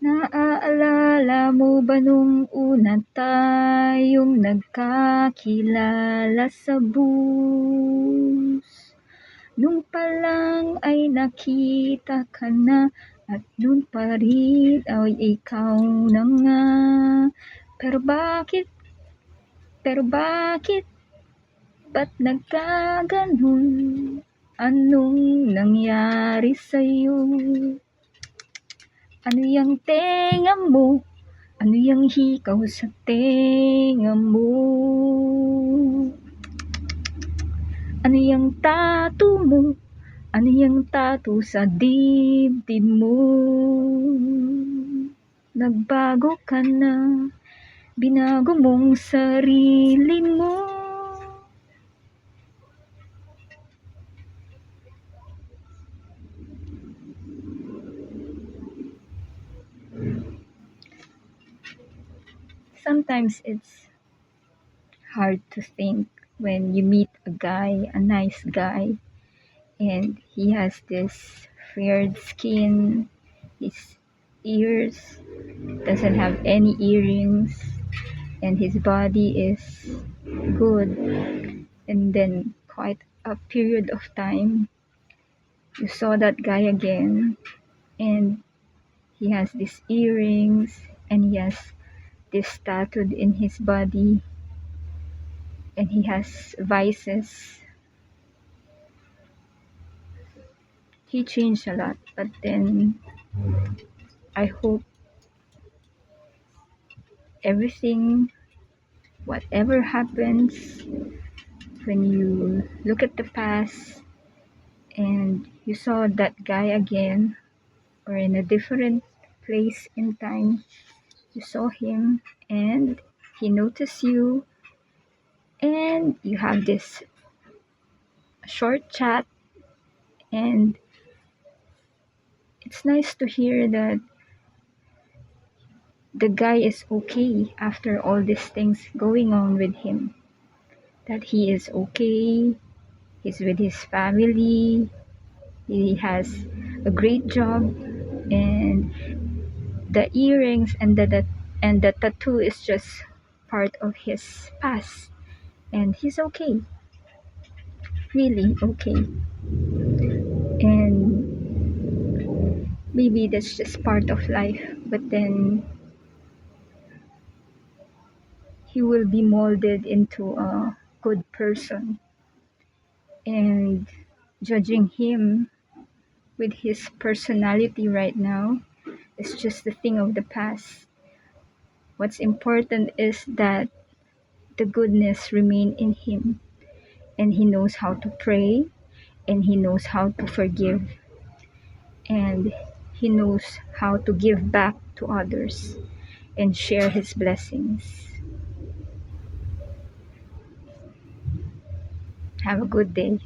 Naaalala mo ba nung una tayong nagkakilala sa bus? Nung pa lang ay nakita ka na at nun pa rin ay ikaw na nga. Pero bakit? Ba't nagkaganon? Anong nangyari sa'yo? Ano yang tenga mo? Ano yang hikaw sa tenga mo? Ano yang tattoo mo? Ano yang tattoo sa dibdib mo? Nagbago ka na, binago mong sarili mo. Sometimes it's hard to think when you meet a guy, a nice guy, and he has this fair skin, his ears doesn't have any earrings, and his body is good. And then quite a period of time, you saw that guy again, and he has these earrings, and he has this tattooed in his body, and he has vices. He changed a lot, but then I hope everything, whatever happens, when you look at the past and you saw that guy again, or in a different place in time, you saw him and he noticed you, and you have this short chat, and it's nice to hear that the guy is okay after all these things going on with him, that he is okay, he's with his family, he has a great job, and the earrings and the tattoo is just part of his past, and he's okay, really okay. And maybe that's just part of life, but then he will be molded into a good person, and judging him with his personality right now is just the thing of the past. What's important is that the goodness remain in him, and he knows how to pray, and he knows how to forgive, and he knows how to give back to others and share his blessings. Have a good day.